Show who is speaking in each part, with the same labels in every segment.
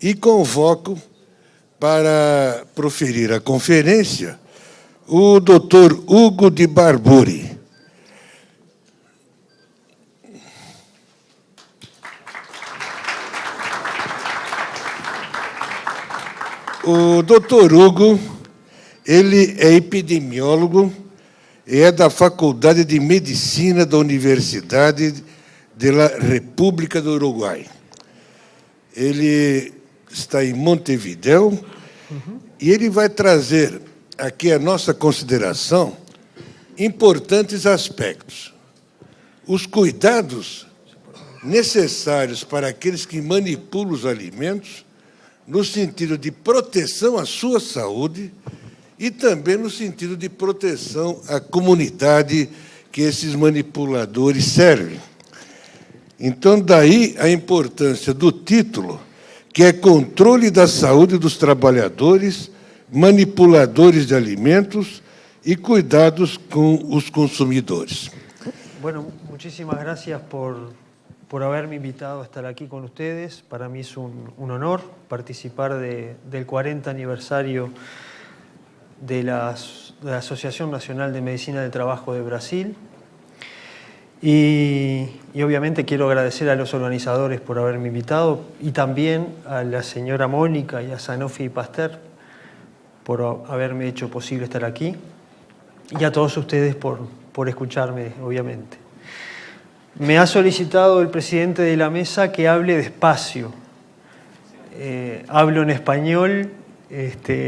Speaker 1: e convoco para proferir a conferência o Dr. Hugo de Barburi. O Dr. Hugo, ele é epidemiólogo e é da Faculdade de Medicina da Universidade da República do Uruguai. Ele está em Montevidéu e ele vai trazer aqui a nossa consideração importantes aspectos. Os cuidados necessários para aqueles que manipulam os alimentos, no sentido de proteção à sua saúde e também no sentido de proteção à comunidade que esses manipuladores servem. Então, daí a importância do título, que é Controle da Saúde dos Trabalhadores, Manipuladores de Alimentos e Cuidados com os Consumidores.
Speaker 2: Bueno, muchísimas gracias por haberme invitado a estar aquí con ustedes. Para mí es un honor participar del 40 aniversario de la Asociación Nacional de Medicina del Trabajo de Brasil. Y obviamente quiero agradecer a los organizadores por haberme invitado y también a la señora Mónica y a Sanofi Pasteur por haberme hecho posible estar aquí y a todos ustedes por escucharme, obviamente. Me ha solicitado el presidente de la mesa que hable despacio. Hablo en español,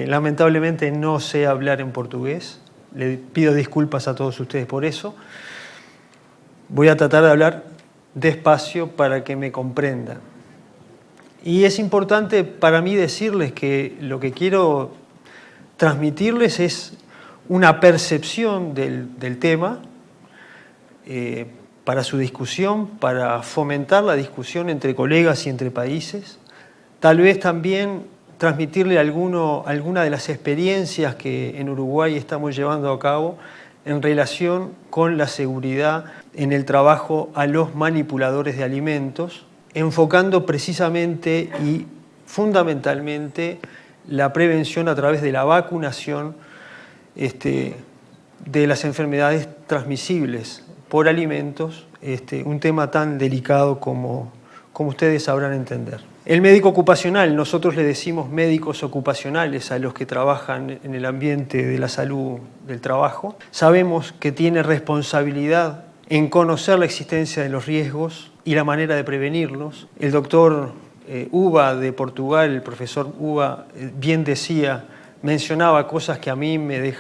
Speaker 2: lamentablemente no sé hablar en portugués. Le pido disculpas a todos ustedes por eso. Voy a tratar de hablar despacio para que me comprendan. Y es importante para mí decirles que lo que quiero transmitirles es una percepción del tema para su discusión, para fomentar la discusión entre colegas y entre países. Tal vez también transmitirle alguna de las experiencias que en Uruguay estamos llevando a cabo en relación con la seguridad en el trabajo a los manipuladores de alimentos, enfocando precisamente y fundamentalmente la prevención a través de la vacunación de las enfermedades transmisibles por alimentos, un tema tan delicado como ustedes sabrán entender. El médico ocupacional, nosotros le decimos médicos ocupacionales a los que trabajan en el ambiente de la salud del trabajo, sabemos que tiene responsabilidad en conocer la existencia de los riesgos y la manera de prevenirlos. El doctor Uva de Portugal, el profesor Uva, bien decía, mencionaba cosas que a mí me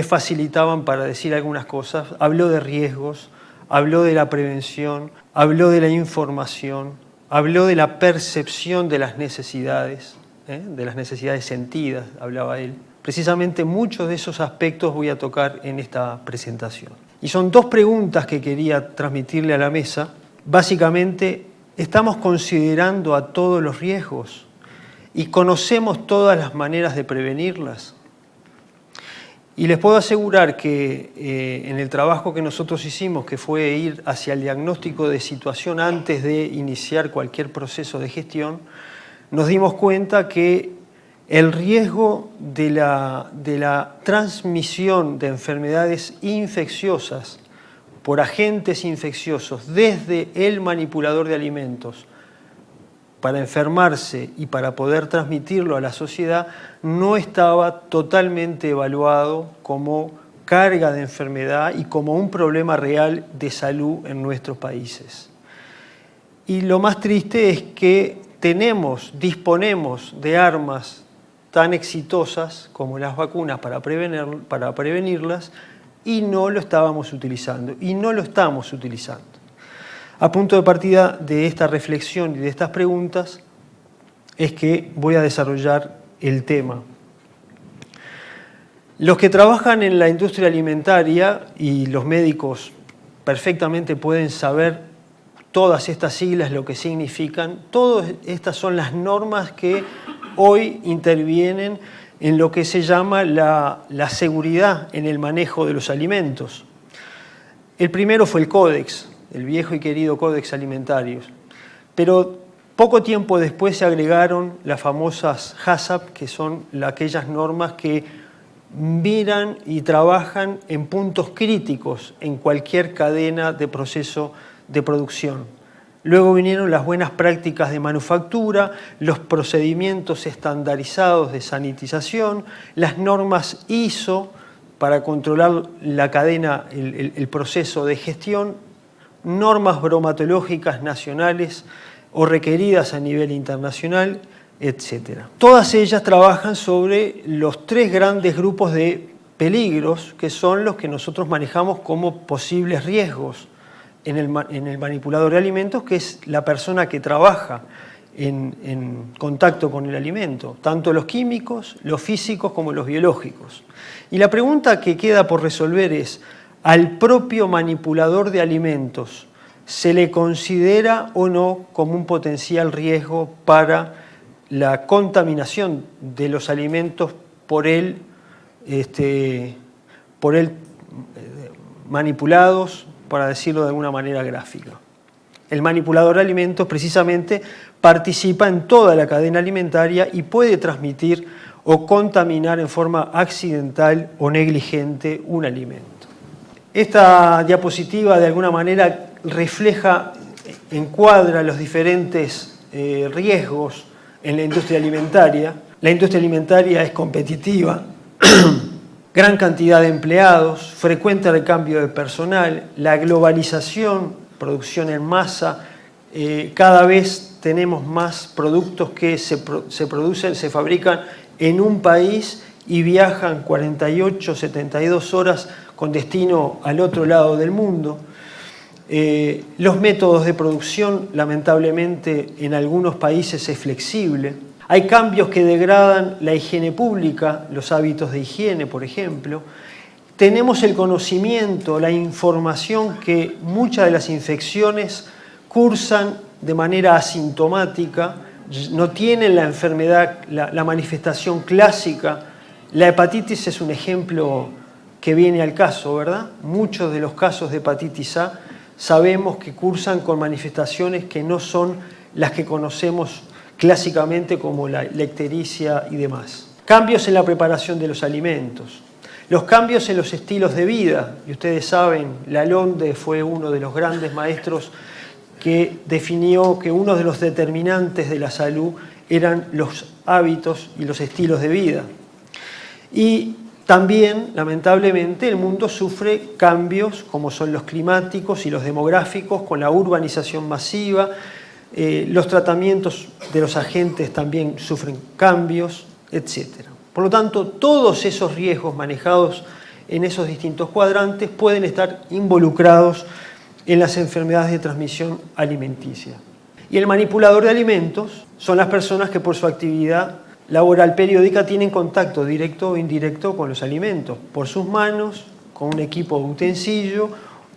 Speaker 2: facilitaban para decir algunas cosas. Habló de riesgos, habló de la prevención, habló de la información, habló de la percepción de las necesidades sentidas, hablaba él. Precisamente muchos de esos aspectos voy a tocar en esta presentación. Y son dos preguntas que quería transmitirle a la mesa. Básicamente, ¿estamos considerando a todos los riesgos y conocemos todas las maneras de prevenirlas? Y les puedo asegurar que en el trabajo que nosotros hicimos, que fue ir hacia el diagnóstico de situación antes de iniciar cualquier proceso de gestión, nos dimos cuenta que el riesgo de la transmisión de enfermedades infecciosas por agentes infecciosos desde el manipulador de alimentos para enfermarse y para poder transmitirlo a la sociedad no estaba totalmente evaluado como carga de enfermedad y como un problema real de salud en nuestros países. Y lo más triste es que disponemos de armas tan exitosas como las vacunas para prevenirlas y no lo estábamos utilizando y no lo estamos utilizando. A punto de partida de esta reflexión y de estas preguntas es que voy a desarrollar el tema. Los que trabajan en la industria alimentaria y los médicos perfectamente pueden saber todas estas siglas, lo que significan. Todas estas son las normas que hoy intervienen en lo que se llama la seguridad en el manejo de los alimentos. El primero fue el Códex, el viejo y querido Códex Alimentarius, Pero poco tiempo después se agregaron las famosas HACCP, que son aquellas normas que miran y trabajan en puntos críticos en cualquier cadena de proceso de producción. Luego vinieron las buenas prácticas de manufactura, los procedimientos estandarizados de sanitización, las normas ISO para controlar la cadena, el proceso de gestión, normas bromatológicas nacionales o requeridas a nivel internacional, etc. Todas ellas trabajan sobre los 3 grandes grupos de peligros que son los que nosotros manejamos como posibles riesgos en el manipulador de alimentos, que es la persona que trabaja en contacto con el alimento, tanto los químicos, los físicos como los biológicos. Y la pregunta que queda por resolver es, ¿al propio manipulador de alimentos se le considera o no como un potencial riesgo para la contaminación de los alimentos por él manipulados, para decirlo de alguna manera gráfica? El manipulador de alimentos precisamente participa en toda la cadena alimentaria y puede transmitir o contaminar en forma accidental o negligente un alimento. Esta diapositiva de alguna manera refleja, encuadra los diferentes riesgos en la industria alimentaria. La industria alimentaria es competitiva, gran cantidad de empleados, frecuente recambio de personal, la globalización, producción en masa, cada vez tenemos más productos que se producen, se fabrican en un país y viajan 48, 72 horas con destino al otro lado del mundo. Los métodos de producción, lamentablemente, en algunos países es flexible. Hay cambios que degradan la higiene pública, los hábitos de higiene, por ejemplo. Tenemos el conocimiento, la información que muchas de las infecciones cursan de manera asintomática, no tienen la enfermedad, la manifestación clásica. La hepatitis es un ejemplo que viene al caso, ¿verdad? Muchos de los casos de hepatitis A sabemos que cursan con manifestaciones que no son las que conocemos clásicamente como la ictericia y demás. Cambios en la preparación de los alimentos. Los cambios en los estilos de vida. Y ustedes saben, Lalonde fue uno de los grandes maestros que definió que uno de los determinantes de la salud eran los hábitos y los estilos de vida. Y también, lamentablemente, el mundo sufre cambios como son los climáticos y los demográficos, con la urbanización masiva. Los tratamientos de los agentes también sufren cambios, etc. Por lo tanto, todos esos riesgos manejados en esos distintos cuadrantes pueden estar involucrados en las enfermedades de transmisión alimenticia. Y el manipulador de alimentos son las personas que por su actividad laboral periódica tienen contacto directo o indirecto con los alimentos, por sus manos, con un equipo de utensilio,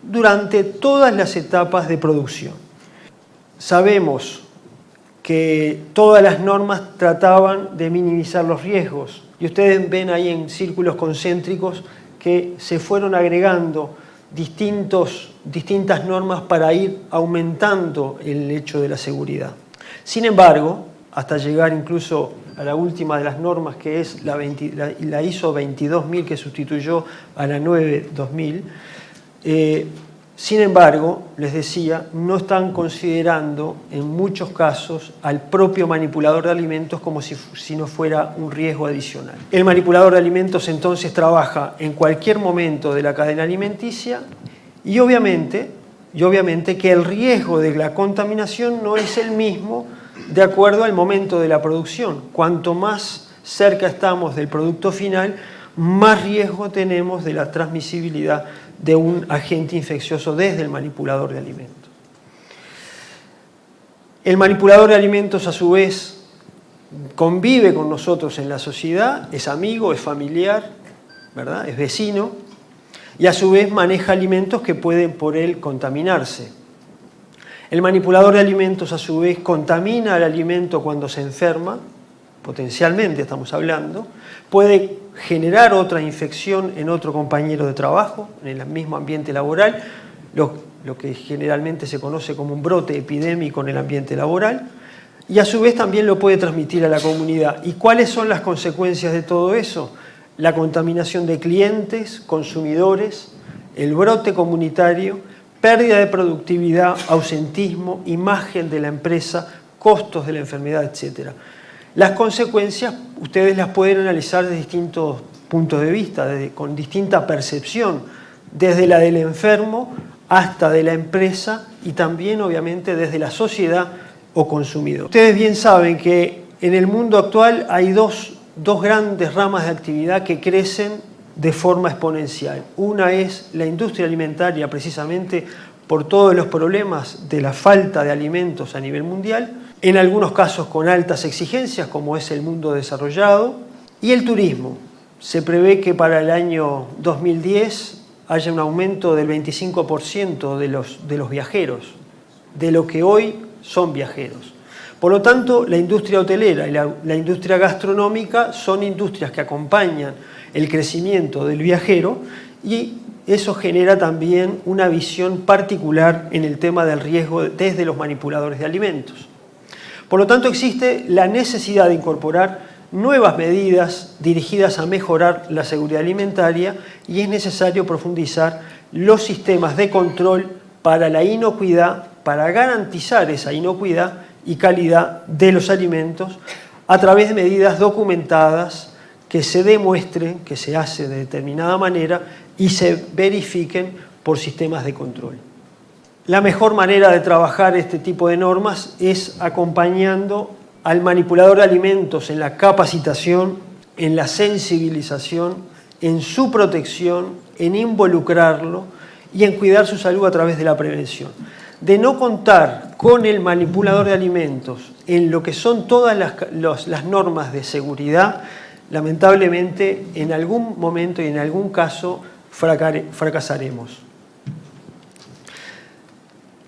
Speaker 2: durante todas las etapas de producción. Sabemos que todas las normas trataban de minimizar los riesgos y ustedes ven ahí en círculos concéntricos que se fueron agregando distintas normas para ir aumentando el hecho de la seguridad. Sin embargo, hasta llegar incluso a la última de las normas, que es la ISO 22000, que sustituyó a la 9000, sin embargo, les decía, no están considerando en muchos casos al propio manipulador de alimentos como si no fuera un riesgo adicional. El manipulador de alimentos entonces trabaja en cualquier momento de la cadena alimenticia y obviamente que el riesgo de la contaminación no es el mismo de acuerdo al momento de la producción. Cuanto más cerca estamos del producto final, más riesgo tenemos de la transmisibilidad de un agente infeccioso desde el manipulador de alimentos. El manipulador de alimentos, a su vez, convive con nosotros en la sociedad, es amigo, es familiar, ¿verdad? Es vecino, y a su vez maneja alimentos que pueden por él contaminarse. El manipulador de alimentos, a su vez, contamina el alimento cuando se enferma, potencialmente estamos hablando, puede generar otra infección en otro compañero de trabajo, en el mismo ambiente laboral, lo que generalmente se conoce como un brote epidémico en el ambiente laboral, y a su vez también lo puede transmitir a la comunidad. ¿Y cuáles son las consecuencias de todo eso? La contaminación de clientes, consumidores, el brote comunitario, pérdida de productividad, ausentismo, imagen de la empresa, costos de la enfermedad, etc. Las consecuencias ustedes las pueden analizar desde distintos puntos de vista, con distinta percepción, desde la del enfermo hasta de la empresa y también obviamente desde la sociedad o consumidor. Ustedes bien saben que en el mundo actual hay dos grandes ramas de actividad que crecen de forma exponencial. Una es la industria alimentaria, precisamente por todos los problemas de la falta de alimentos a nivel mundial, en algunos casos con altas exigencias, como es el mundo desarrollado, y el turismo. Se prevé que para el año 2010 haya un aumento del 25% de los viajeros, de lo que hoy son viajeros. Por lo tanto, la industria hotelera y la industria gastronómica son industrias que acompañan el crecimiento del viajero y eso genera también una visión particular en el tema del riesgo desde los manipuladores de alimentos. Por lo tanto, existe la necesidad de incorporar nuevas medidas dirigidas a mejorar la seguridad alimentaria y es necesario profundizar los sistemas de control para la inocuidad, para garantizar esa inocuidad y calidad de los alimentos a través de medidas documentadas que se demuestren que se hace de determinada manera y se verifiquen por sistemas de control. La mejor manera de trabajar este tipo de normas es acompañando al manipulador de alimentos en la capacitación, en la sensibilización, en su protección, en involucrarlo y en cuidar su salud a través de la prevención. De no contar con el manipulador de alimentos en lo que son todas las normas de seguridad, lamentablemente en algún momento y en algún caso fracasaremos.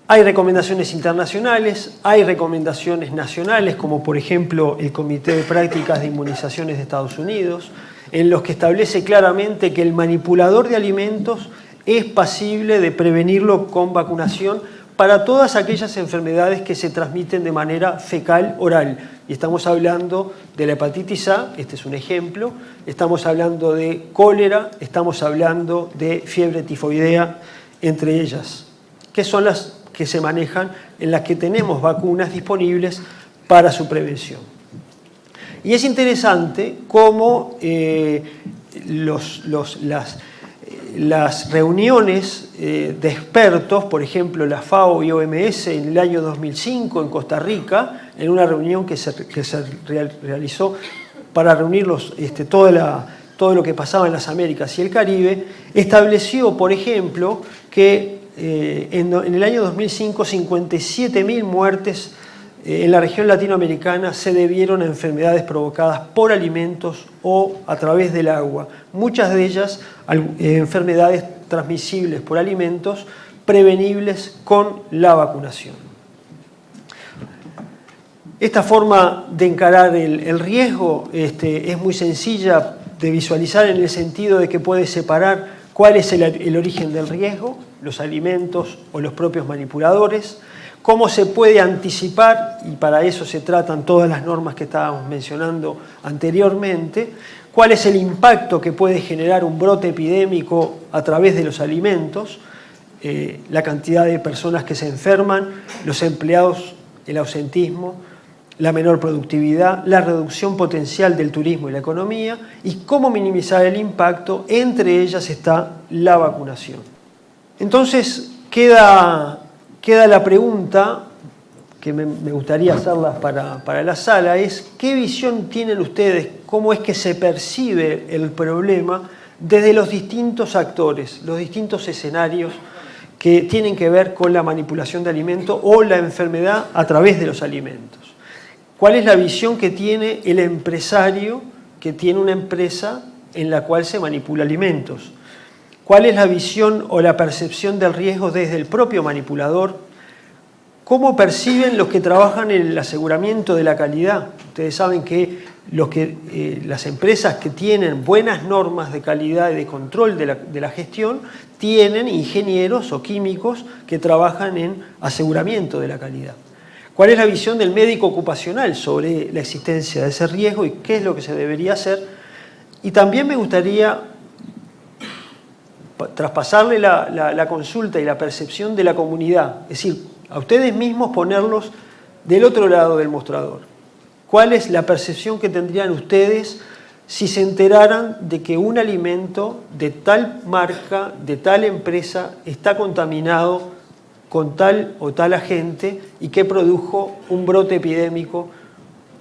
Speaker 2: Hay recomendaciones internacionales, hay recomendaciones nacionales, como por ejemplo el Comité de Prácticas de Inmunizaciones de Estados Unidos, en los que establece claramente que el manipulador de alimentos es pasible de prevenirlo con vacunación para todas aquellas enfermedades que se transmiten de manera fecal-oral. Y estamos hablando de la hepatitis A, este es un ejemplo, estamos hablando de cólera, estamos hablando de fiebre tifoidea, entre ellas, que son las que se manejan, en las que tenemos vacunas disponibles para su prevención. Y es interesante cómo las reuniones de expertos, por ejemplo la FAO y OMS en el año 2005 en Costa Rica, en una reunión que se realizó para reunir todo lo que pasaba en las Américas y el Caribe, estableció, por ejemplo, que en el año 2005 57.000 muertes en la región latinoamericana se debieron a enfermedades provocadas por alimentos o a través del agua. Muchas de ellas enfermedades transmisibles por alimentos, prevenibles con la vacunación. Esta forma de encarar el riesgo es muy sencilla de visualizar en el sentido de que puede separar cuál es el origen del riesgo, los alimentos o los propios manipuladores, cómo se puede anticipar, y para eso se tratan todas las normas que estábamos mencionando anteriormente, cuál es el impacto que puede generar un brote epidémico a través de los alimentos, la cantidad de personas que se enferman, los empleados, el ausentismo, la menor productividad, la reducción potencial del turismo y la economía, y cómo minimizar el impacto. Entre ellas está la vacunación. Entonces queda la pregunta que me gustaría hacerla para la sala, es ¿qué visión tienen ustedes? ¿Cómo es que se percibe el problema desde los distintos actores, los distintos escenarios que tienen que ver con la manipulación de alimentos o la enfermedad a través de los alimentos? ¿Cuál es la visión que tiene el empresario que tiene una empresa en la cual se manipula alimentos? ¿Cuál es la visión o la percepción del riesgo desde el propio manipulador? ¿Cómo perciben los que trabajan en el aseguramiento de la calidad? Ustedes saben que las empresas que tienen buenas normas de calidad y de control de la gestión tienen ingenieros o químicos que trabajan en aseguramiento de la calidad. ¿Cuál es la visión del médico ocupacional sobre la existencia de ese riesgo y qué es lo que se debería hacer? Y también me gustaría traspasarle la consulta y la percepción de la comunidad, es decir, a ustedes mismos ponerlos del otro lado del mostrador. ¿Cuál es la percepción que tendrían ustedes si se enteraran de que un alimento de tal marca, de tal empresa, está contaminado con tal o tal agente y que produjo un brote epidémico?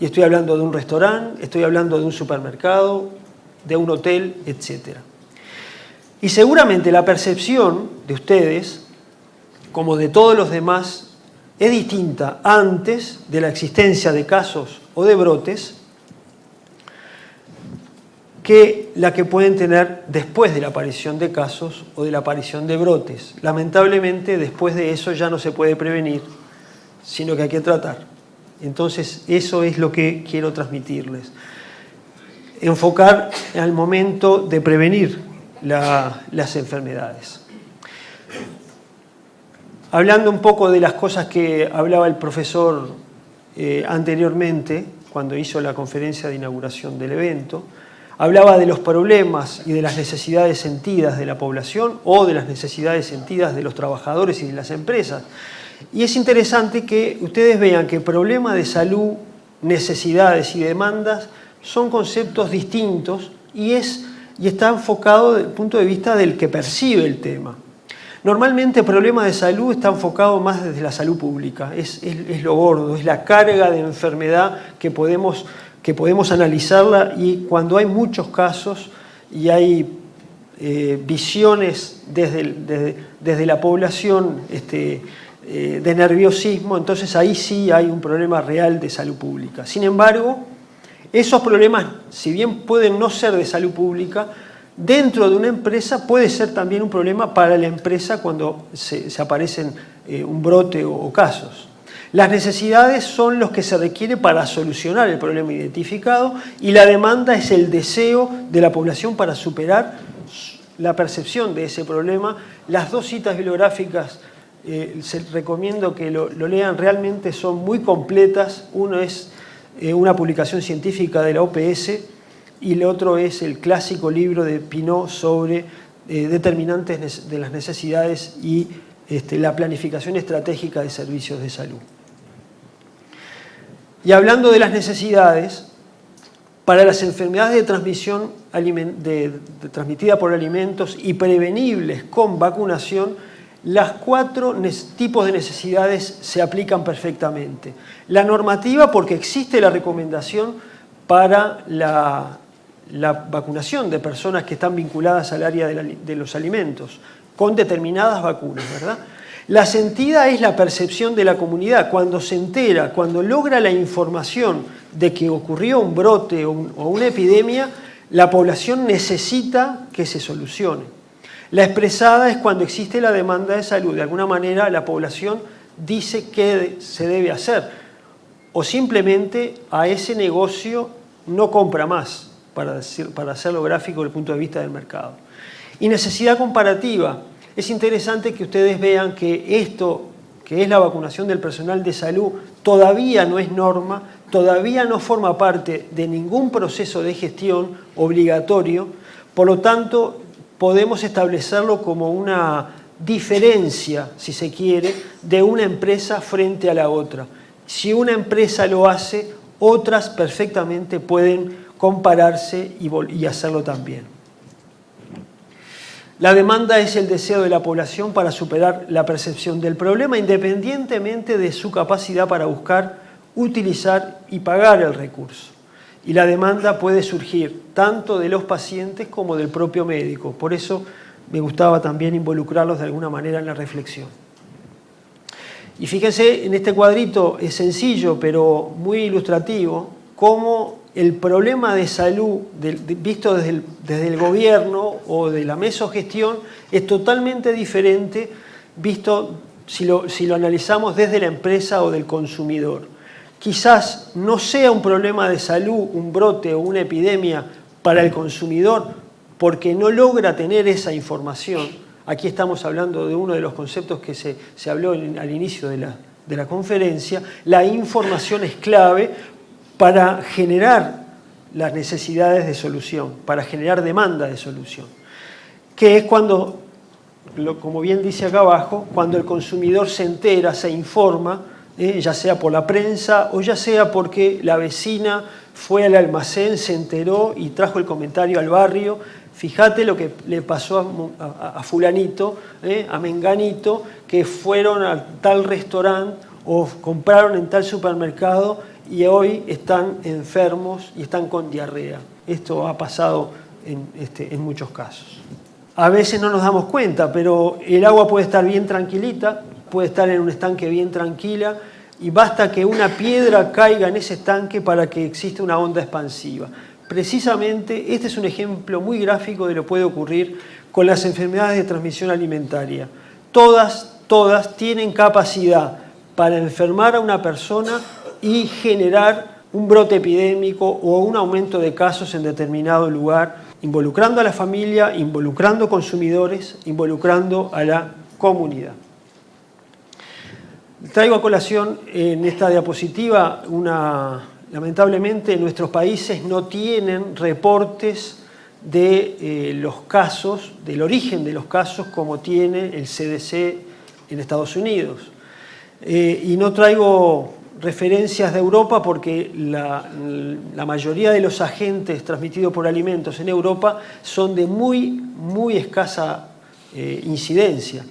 Speaker 2: Y estoy hablando de un restaurante, estoy hablando de un supermercado, de un hotel, etc. Y seguramente la percepción de ustedes, como de todos los demás, es distinta antes de la existencia de casos o de brotes que la que pueden tener después de la aparición de casos o de la aparición de brotes. Lamentablemente, después de eso ya no se puede prevenir, sino que hay que tratar. Entonces, eso es lo que quiero transmitirles. Enfocar al momento de prevenir las enfermedades. Hablando un poco de las cosas que hablaba el profesor anteriormente, cuando hizo la conferencia de inauguración del evento, hablaba de los problemas y de las necesidades sentidas de la población o de las necesidades sentidas de los trabajadores y de las empresas. Y es interesante que ustedes vean que problema de salud, necesidades y demandas son conceptos distintos y está enfocado desde el punto de vista del que percibe el tema. Normalmente el problema de salud está enfocado más desde la salud pública, es lo gordo, es la carga de enfermedad que podemos analizarla, y cuando hay muchos casos y hay visiones desde la población de nerviosismo, entonces ahí sí hay un problema real de salud pública. Sin embargo, esos problemas, si bien pueden no ser de salud pública, dentro de una empresa puede ser también un problema para la empresa cuando se aparecen un brote o casos. Las necesidades son los que se requiere para solucionar el problema identificado, y la demanda es el deseo de la población para superar la percepción de ese problema. Las dos citas bibliográficas les recomiendo que lo lean, realmente son muy completas. Uno es una publicación científica de la OPS y el otro es el clásico libro de Pinot sobre determinantes de las necesidades y la planificación estratégica de servicios de salud. Y hablando de las necesidades, para las enfermedades de transmisión transmitida por alimentos y prevenibles con vacunación, las 4 tipos de necesidades se aplican perfectamente. La normativa, porque existe la recomendación para la vacunación de personas que están vinculadas al área de los alimentos, con determinadas vacunas, ¿verdad? La sentida es la percepción de la comunidad. Cuando se entera, cuando logra la información de que ocurrió un brote o una epidemia, la población necesita que se solucione. La expresada es cuando existe la demanda de salud. De alguna manera la población dice qué se debe hacer, o simplemente a ese negocio no compra más, para hacerlo gráfico desde el punto de vista del mercado. Y necesidad comparativa. Es interesante que ustedes vean que esto, que es la vacunación del personal de salud, todavía no es norma, todavía no forma parte de ningún proceso de gestión obligatorio. Por lo tanto, podemos establecerlo como una diferencia, si se quiere, de una empresa frente a la otra. Si una empresa lo hace, otras perfectamente pueden compararse y hacerlo también. La demanda es el deseo de la población para superar la percepción del problema, independientemente de su capacidad para buscar, utilizar y pagar el recurso. Y la demanda puede surgir tanto de los pacientes como del propio médico. Por eso me gustaba también involucrarlos de alguna manera en la reflexión. Y fíjense, en este cuadrito es sencillo, pero muy ilustrativo, cómo el problema de salud visto desde el gobierno o de la mesogestión es totalmente diferente visto si lo analizamos desde la empresa o del consumidor. quizás no sea un problema de salud, un brote o una epidemia para el consumidor porque no logra tener esa información. Aquí estamos hablando de uno de los conceptos que se habló al inicio de la conferencia. La información es clave para generar las necesidades de solución, para generar demanda de solución, que es cuando, como bien dice acá abajo, cuando el consumidor se entera, se informa, ya sea por la prensa o ya sea porque la vecina fue al almacén, se enteró y trajo el comentario al barrio. Fíjate lo que le pasó a fulanito, a menganito, que fueron a tal restaurante o compraron en tal supermercado y hoy están enfermos y están con diarrea. Esto ha pasado en muchos casos. A veces no nos damos cuenta, pero el agua puede estar bien tranquilita, puede estar en un estanque bien tranquila y basta que una piedra caiga en ese estanque para que exista una onda expansiva. Precisamente este es un ejemplo muy gráfico de lo que puede ocurrir con las enfermedades de transmisión alimentaria. Todas tienen capacidad para enfermar a una persona y generar un brote epidémico o un aumento de casos en determinado lugar, involucrando a la familia, involucrando consumidores, involucrando a la comunidad. Traigo a colación en esta diapositiva lamentablemente nuestros países no tienen reportes de los casos, del origen de los casos como tiene el CDC en Estados Unidos. Y no traigo referencias de Europa porque la mayoría de los agentes transmitidos por alimentos en Europa son de muy escasa incidencia.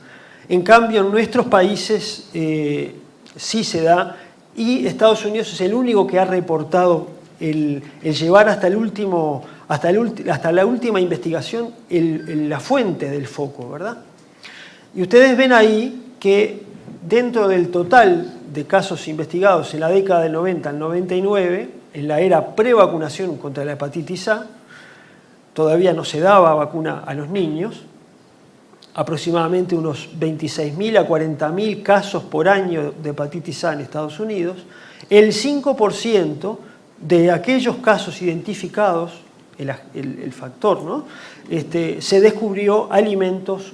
Speaker 2: En cambio, en nuestros países sí se da, y Estados Unidos es el único que ha reportado el llevar hasta la última investigación la fuente del foco, ¿verdad? Y ustedes ven ahí que dentro del total de casos investigados en la década del 90 al 99, en la era prevacunación contra la hepatitis A, todavía no se daba vacuna a los niños, aproximadamente unos 26.000 a 40.000 casos por año de hepatitis A en Estados Unidos, el 5% de aquellos casos identificados, el factor, ¿no? Se descubrió alimentos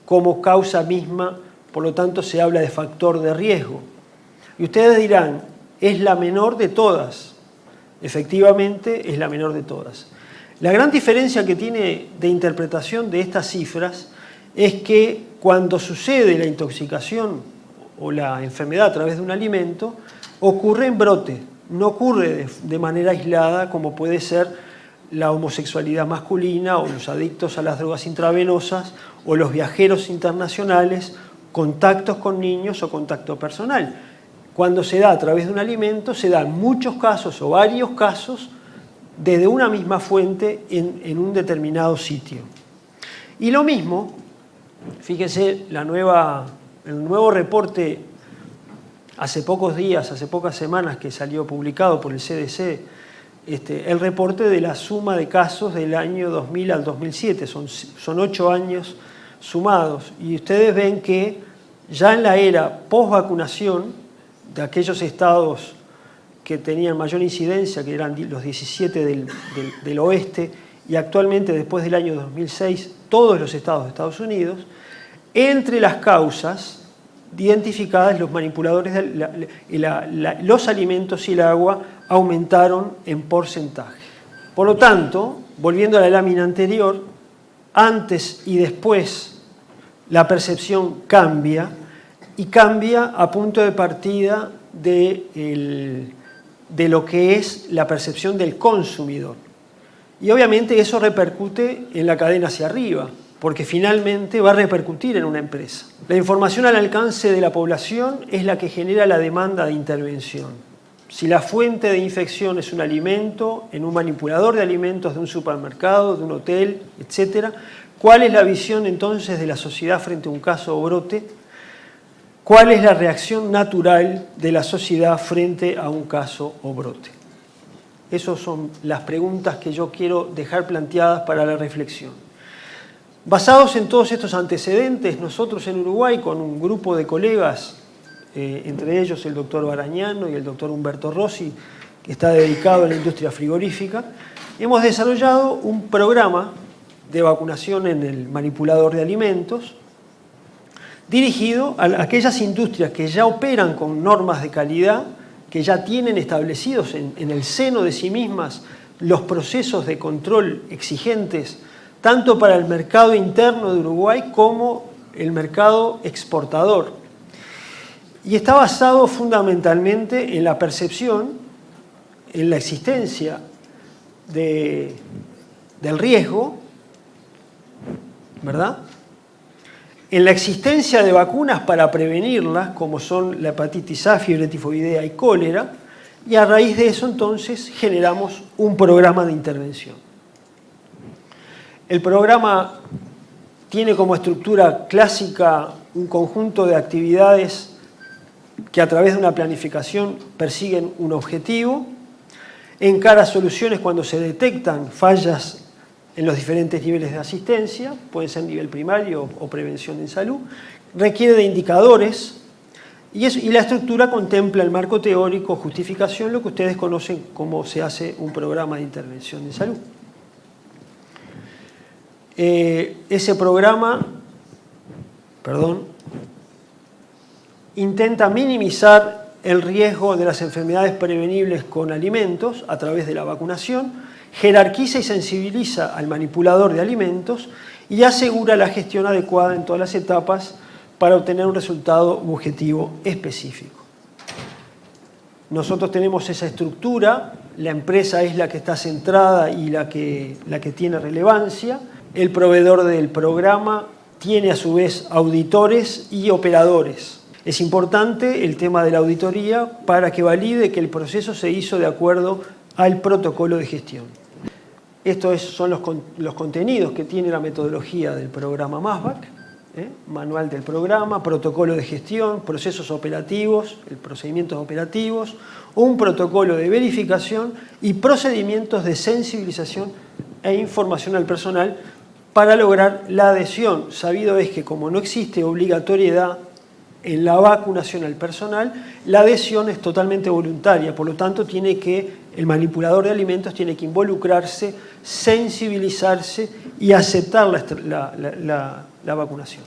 Speaker 2: como causa misma, por lo tanto se habla de factor de riesgo. Y ustedes dirán, es la menor de todas. Efectivamente, es la menor de todas. La gran diferencia que tiene de interpretación de estas cifras es que cuando sucede la intoxicación o la enfermedad a través de un alimento, ocurre en brote, no ocurre de manera aislada como puede ser la homosexualidad masculina o los adictos a las drogas intravenosas o los viajeros internacionales, contactos con niños o contacto personal. Cuando se da a través de un alimento, se dan muchos casos o varios casos desde una misma fuente en un determinado sitio. Y lo mismo, fíjense, el nuevo reporte hace pocos días, hace pocas semanas que salió publicado por el CDC, el reporte de la suma de casos del año 2000 al 2007, son 8 años sumados, y ustedes ven que ya en la era post-vacunación de aquellos estados que tenían mayor incidencia, que eran los 17 del oeste, y actualmente, después del año 2006, todos los estados de Estados Unidos, entre las causas identificadas, los manipuladores, los alimentos y el agua aumentaron en porcentaje. Por lo tanto, volviendo a la lámina anterior, antes y después la percepción cambia, y cambia a punto de partida de lo que es la percepción del consumidor. Y obviamente eso repercute en la cadena hacia arriba, porque finalmente va a repercutir en una empresa. La información al alcance de la población es la que genera la demanda de intervención. Si la fuente de infección es un alimento, en un manipulador de alimentos de un supermercado, de un hotel, etc., ¿cuál es la visión entonces de la sociedad frente a un caso o brote? ¿Cuál es la reacción natural de la sociedad frente a un caso o brote? Esas son las preguntas que yo quiero dejar planteadas para la reflexión. Basados en todos estos antecedentes, nosotros en Uruguay, con un grupo de colegas entre ellos el doctor Barañano y el doctor Humberto Rossi, que está dedicado a la industria frigorífica, hemos desarrollado un programa de vacunación en el manipulador de alimentos dirigido a aquellas industrias que ya operan con normas de calidad, que ya tienen establecidos en el seno de sí mismas los procesos de control exigentes, tanto para el mercado interno de Uruguay como el mercado exportador. Y está basado fundamentalmente en la percepción, en la existencia del riesgo, ¿verdad?, en la existencia de vacunas para prevenirlas, como son la hepatitis A, fiebre tifoidea y cólera, y a raíz de eso entonces generamos un programa de intervención. El programa tiene como estructura clásica un conjunto de actividades que a través de una planificación persiguen un objetivo, encara soluciones cuando se detectan fallas en los diferentes niveles de asistencia, pueden ser nivel primario o prevención en salud, requiere de indicadores y la estructura contempla el marco teórico, justificación, lo que ustedes conocen como se hace un programa de intervención en salud. Ese programa, intenta minimizar el riesgo de las enfermedades prevenibles con alimentos a través de la vacunación, jerarquiza y sensibiliza al manipulador de alimentos y asegura la gestión adecuada en todas las etapas para obtener un resultado objetivo específico. Nosotros tenemos esa estructura, la empresa es la que está centrada y la que tiene relevancia, el proveedor del programa tiene a su vez auditores y operadores. Es importante el tema de la auditoría para que valide que el proceso se hizo de acuerdo al protocolo de gestión. Estos son los contenidos que tiene la metodología del programa MASVAC, manual del programa, protocolo de gestión, procesos operativos, procedimientos operativos, un protocolo de verificación y procedimientos de sensibilización e información al personal para lograr la adhesión. Sabido es que como no existe obligatoriedad en la vacunación al personal, la adhesión es totalmente voluntaria, por lo tanto el manipulador de alimentos tiene que involucrarse, sensibilizarse y aceptar la vacunación.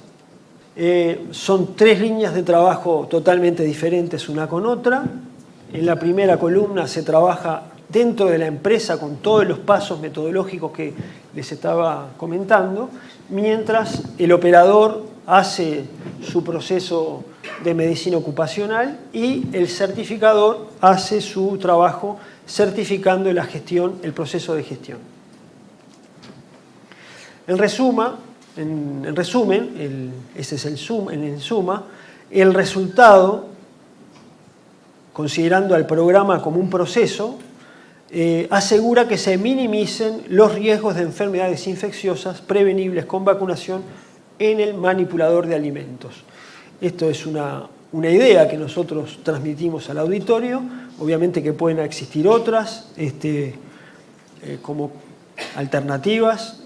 Speaker 2: Son 3 líneas de trabajo totalmente diferentes una con otra. En la primera columna se trabaja dentro de la empresa con todos los pasos metodológicos que les estaba comentando, mientras el operador hace su proceso de medicina ocupacional y el certificador hace su trabajo certificando la gestión, el proceso de gestión. En resumen, ese es en suma, el resultado, considerando al programa como un proceso, asegura que se minimicen los riesgos de enfermedades infecciosas prevenibles con vacunación en el manipulador de alimentos. Esto es una idea que nosotros transmitimos al auditorio, obviamente que pueden existir otras como alternativas,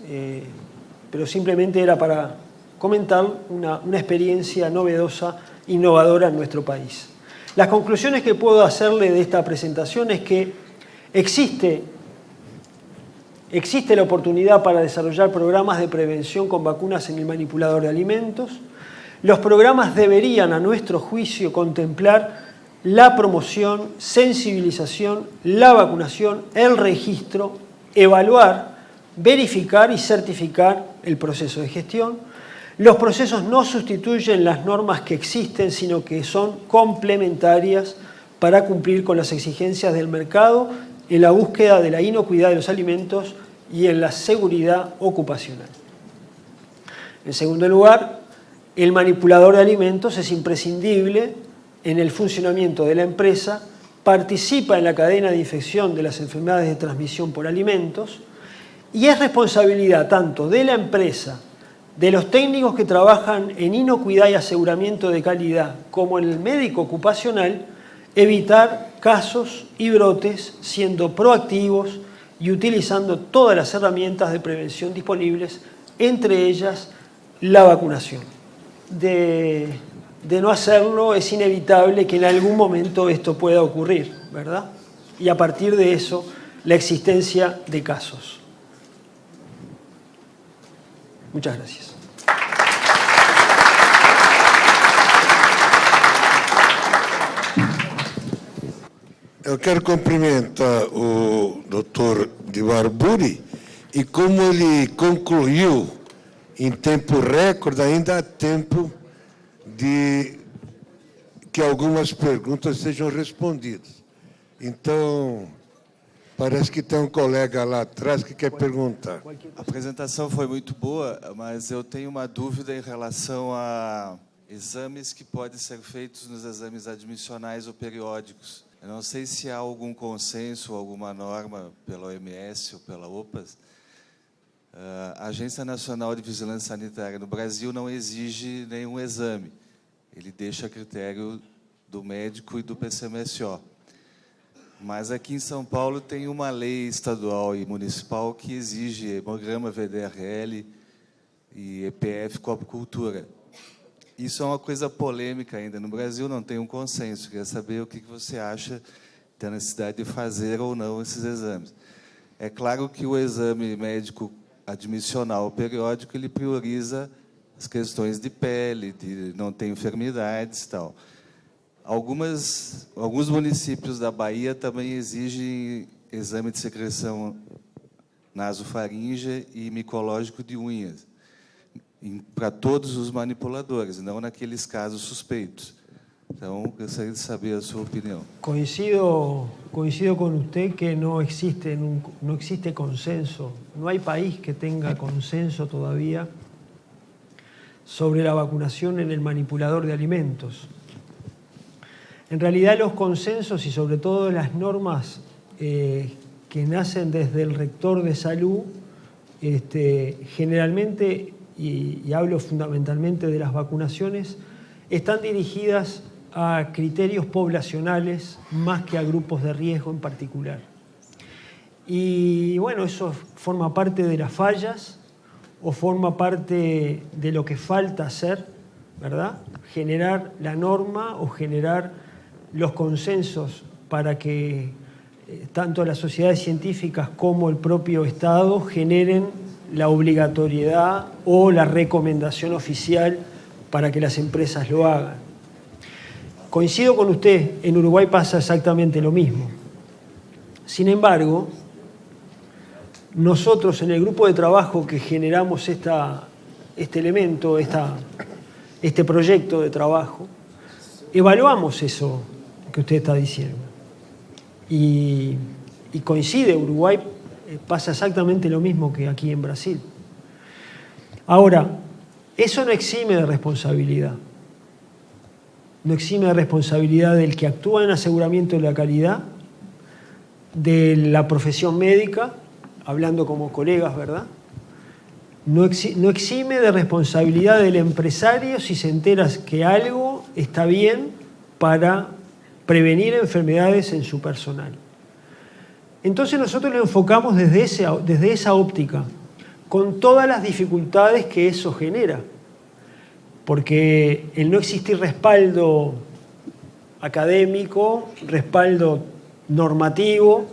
Speaker 2: pero simplemente era para comentar una experiencia novedosa, innovadora en nuestro país. Las conclusiones que puedo hacerle de esta presentación es que existe la oportunidad para desarrollar programas de prevención con vacunas en el manipulador de alimentos. Los programas deberían, a nuestro juicio, contemplar la promoción, sensibilización, la vacunación, el registro, evaluar, verificar y certificar el proceso de gestión. Los procesos no sustituyen las normas que existen, sino que son complementarias para cumplir con las exigencias del mercado en la búsqueda de la inocuidad de los alimentos y en la seguridad ocupacional. En segundo lugar, el manipulador de alimentos es imprescindible en el funcionamiento de la empresa, participa en la cadena de infección de las enfermedades de transmisión por alimentos y es responsabilidad tanto de la empresa, de los técnicos que trabajan en inocuidad y aseguramiento de calidad, como en el médico ocupacional, evitar casos y brotes siendo proactivos y utilizando todas las herramientas de prevención disponibles, entre ellas la vacunación. De de no hacerlo, es inevitable que en algún momento esto pueda ocurrir, ¿verdad? Y a partir de eso, la existencia de casos. Muchas gracias.
Speaker 1: Eu quero cumprimentar o Dr. Divar Buri e como ele concluiu em tempo recorde, ainda há tempo de que algumas perguntas sejam respondidas. Então, parece que tem um colega lá atrás que quer perguntar.
Speaker 3: A apresentação foi muito boa, mas eu tenho uma dúvida em relação a exames que podem ser feitos nos exames admissionais ou periódicos. Eu não sei se há algum consenso, alguma norma pela OMS ou pela OPAS. A Agência Nacional de Vigilância Sanitária no Brasil não exige nenhum exame. Ele deixa a critério do médico e do PCMSO. Mas aqui em São Paulo tem uma lei estadual e municipal que exige hemograma, VDRL e EPF coapocultura. Isso é uma coisa polêmica ainda. No Brasil não tem um consenso. Queria saber o que você acha da necessidade de fazer ou não esses exames. É claro que o exame médico admissional periódico ele prioriza as questões de pele, de não ter enfermidades e tal. Alguns municípios da Bahia também exigem exame de secreção nasofaríngea e micológico de unhas para todos os manipuladores, não naqueles casos suspeitos. Então, gostaria de saber a sua opinião.
Speaker 2: Coincido con usted que no existe consenso. No hay país que tenga consenso todavía sobre la vacunación en el manipulador de alimentos. En realidad los consensos y sobre todo las normas que nacen desde el rector de salud, generalmente, y hablo fundamentalmente de las vacunaciones, están dirigidas a criterios poblacionales más que a grupos de riesgo en particular. Y bueno, eso forma parte de las fallas o forma parte de lo que falta hacer, ¿verdad? Generar la norma o generar los consensos para que tanto las sociedades científicas como el propio Estado generen la obligatoriedad o la recomendación oficial para que las empresas lo hagan. Coincido con usted, en Uruguay pasa exactamente lo mismo. Sin embargo, nosotros en el grupo de trabajo que generamos este elemento, este proyecto de trabajo, evaluamos eso que usted está diciendo. Y coincide, Uruguay pasa exactamente lo mismo que aquí en Brasil. Ahora, eso no exime de responsabilidad. No exime de responsabilidad del que actúa en aseguramiento de la calidad, de la profesión médica, hablando como colegas, ¿verdad? No exime de responsabilidad del empresario si se entera que algo está bien para prevenir enfermedades en su personal. Entonces nosotros lo enfocamos desde esa óptica, con todas las dificultades que eso genera, porque el no existir respaldo académico, respaldo normativo,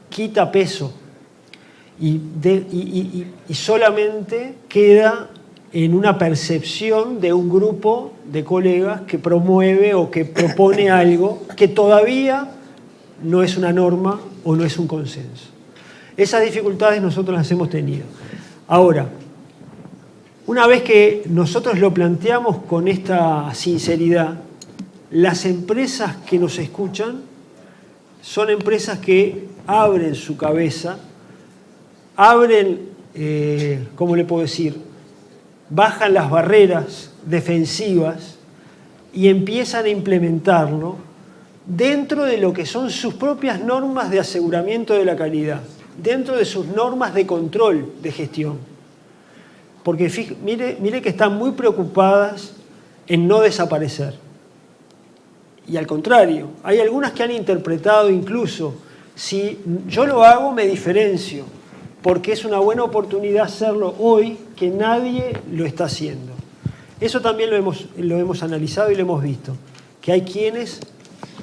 Speaker 2: quita peso y solamente queda en una percepción de un grupo de colegas que promueve o que propone algo que todavía no es una norma o no es un consenso. Esas dificultades nosotros las hemos tenido. Ahora, una vez que nosotros lo planteamos con esta sinceridad, las empresas que nos escuchan son empresas que abren su cabeza, abren, ¿cómo le puedo decir?, bajan las barreras defensivas y empiezan a implementarlo dentro de lo que son sus propias normas de aseguramiento de la calidad, dentro de sus normas de control de gestión. Porque mire que están muy preocupadas en no desaparecer. Y al contrario, hay algunas que han interpretado incluso, si yo lo hago me diferencio, porque es una buena oportunidad hacerlo hoy que nadie lo está haciendo. Eso también lo hemos analizado y lo hemos visto, que hay quienes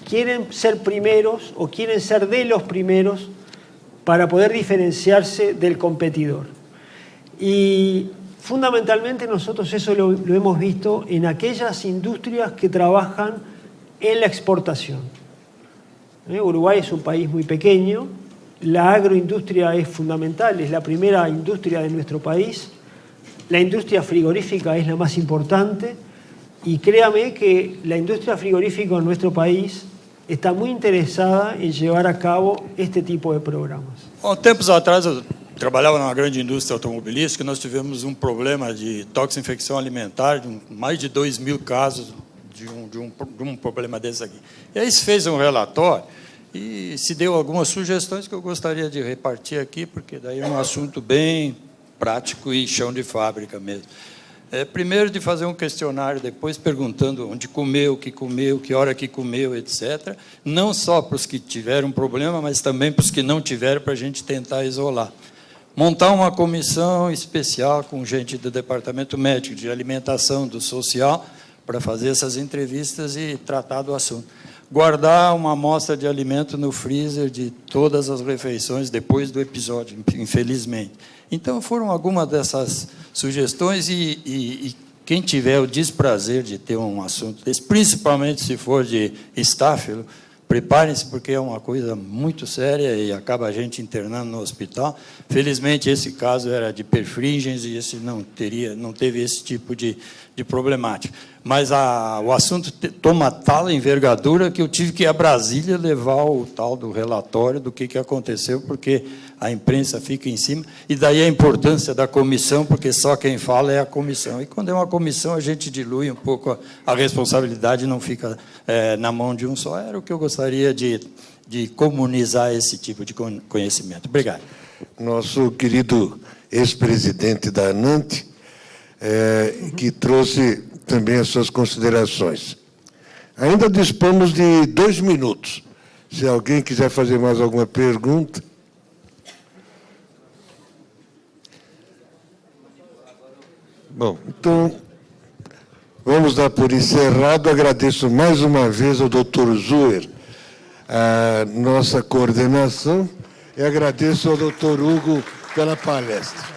Speaker 2: quieren ser primeros o quieren ser de los primeros para poder diferenciarse del competidor. Y fundamentalmente nosotros eso lo hemos visto en aquellas industrias que trabajan en la exportación. Uruguay es un país muy pequeño, la agroindustria es fundamental, es la primera industria de nuestro país, la industria frigorífica es la más importante y créame que la industria frigorífica en nuestro país está muy interesada em levar a cabo este tipo de programas.
Speaker 4: Há tempos atrás, eu trabalhava numa grande indústria automobilística, nós tivemos um problema de toxinfecção alimentar, mais de 2.000 casos de um problema desse aqui. E aí se fez um relatório e se deu algumas sugestões que eu gostaria de repartir aqui, porque daí é um assunto bem prático e chão de fábrica mesmo. Primeiro de fazer um questionário, depois perguntando onde comeu, que hora que comeu, etc. Não só para os que tiveram problema, mas também para os que não tiveram, para a gente tentar isolar. Montar uma comissão especial com gente do departamento médico, de alimentação, do social, para fazer essas entrevistas e tratar do assunto. Guardar uma amostra de alimento no freezer de todas as refeições depois do episódio, infelizmente. Então, foram algumas dessas sugestões e quem tiver o desprazer de ter um assunto desse, principalmente se for de estáfilo, preparem-se, porque é uma coisa muito séria e acaba a gente internando no hospital. Felizmente, esse caso era de perfringens e esse não teve esse tipo de problemática. Mas o assunto toma tal envergadura que eu tive que ir a Brasília levar o tal do relatório do que aconteceu, porque a imprensa fica em cima, e daí a importância da comissão, porque só quem fala é a comissão. E quando é uma comissão, a gente dilui um pouco a responsabilidade, não fica na mão de um só. Era o que eu gostaria de comunizar esse tipo de conhecimento. Obrigado.
Speaker 1: Nosso querido ex-presidente da ANANT, que trouxe também as suas considerações. Ainda dispomos de 2 minutos. Se alguém quiser fazer mais alguma pergunta. Bom, então, vamos dar por encerrado. Agradeço mais uma vez ao Dr. Zuer a nossa coordenação e agradeço ao Dr. Hugo pela palestra.